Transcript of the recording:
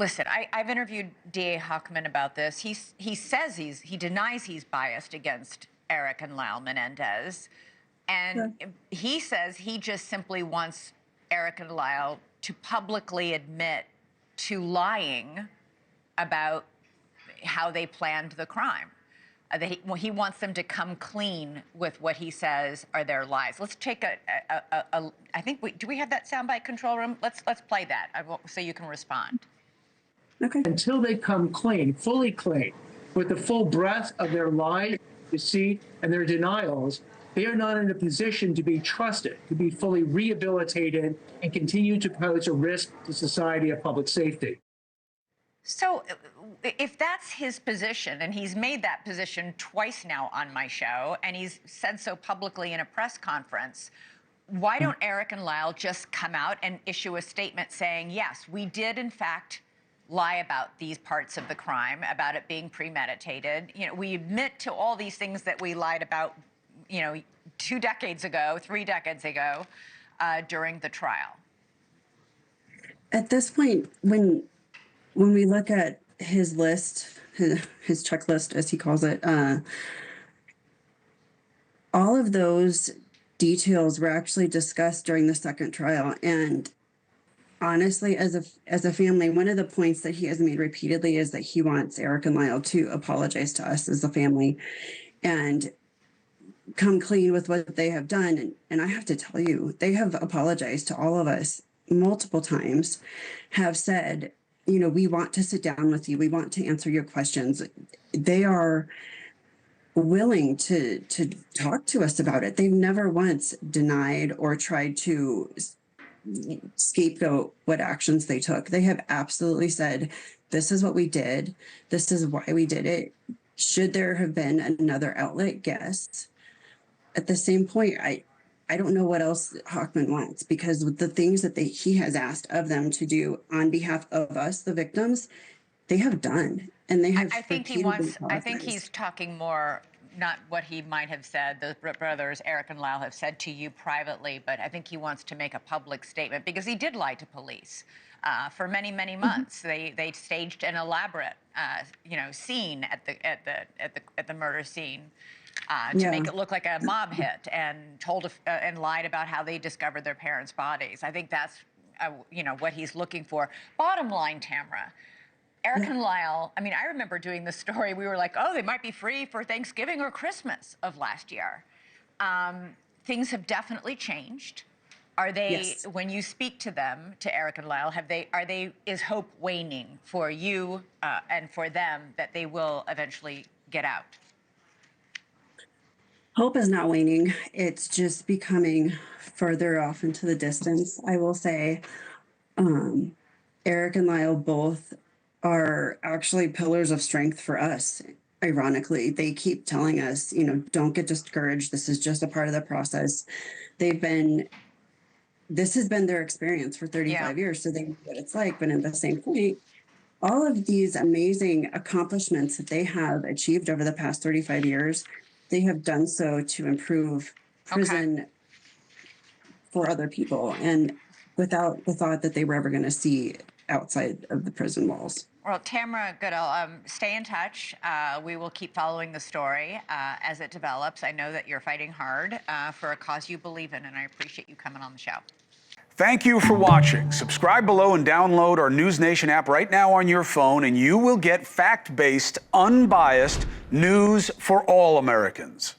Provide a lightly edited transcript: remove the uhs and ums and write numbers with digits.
listen, I've interviewed DA Hochman about this. He says he denies he's biased against Erik and Lyle Menendez. And he says he just simply wants Erik and Lyle to publicly admit to lying about how they planned the crime. He wants them to come clean with what he says are their lies. Let's take I think do we have that soundbite, control room? Let's play that so you can respond. Okay. Until they come clean, fully clean, with the full breadth of their lies, deceit, and their denials, they are not in a position to be trusted, to be fully rehabilitated, and continue to pose a risk to society of public safety. So if that's his position, and he's made that position twice now on my show, and he's said so publicly in a press conference, why don't Erik and Lyle just come out and issue a statement saying, yes, we did in fact lie about these parts of the crime, about it being premeditated. You know, we admit to all these things that we lied about, 2 decades ago, 3 decades ago, during the trial. At this point, when we look at his list, his checklist, as he calls it, all of those details were actually discussed during the second trial. And honestly, as a family, one of the points that he has made repeatedly is that he wants Erik and Lyle to apologize to us as a family and come clean with what they have done. And I have to tell you, they have apologized to all of us multiple times, have said, we want to sit down with you. We want to answer your questions. They are willing to talk to us about it. They've never once denied or tried to scapegoat what actions they took. They have absolutely said, this is what we did. This is why we did it. Should there have been another outlet? Yes. At the same point, I don't know what else Hochman wants, because with the things that he has asked of them to do on behalf of us, the victims, they have done. And they have. I think he's talking more, not what he might have said, the brothers Erik and Lyle have said to you privately, but I think he wants to make a public statement because he did lie to police for many, many months. They staged an elaborate, scene at the murder scene. To make it look like a mob hit, and and lied about how they discovered their parents' bodies. I think that's, what he's looking for. Bottom line, Tamara, Erik and Lyle, I remember doing this story. We were like, oh, they might be free for Thanksgiving or Christmas of last year. Things have definitely changed. Are they, when you speak to them, to Erik and Lyle, is hope waning for you and for them that they will eventually get out? Hope is not waning. It's just becoming further off into the distance. I will say Erik and Lyle both are actually pillars of strength for us. Ironically, they keep telling us, don't get discouraged. This is just a part of the process. This has been their experience for 35 years, so they know what it's like. But at the same point, all of these amazing accomplishments that they have achieved over the past 35 years, they have done so to improve prison for other people, and without the thought that they were ever going to see outside of the prison walls. Well, Tamara Goodell, stay in touch. We will keep following the story as it develops. I know that you're fighting hard for a cause you believe in, and I appreciate you coming on the show. Thank you for watching. Subscribe below and download our NewsNation app right now on your phone, and you will get fact-based, unbiased news for all Americans.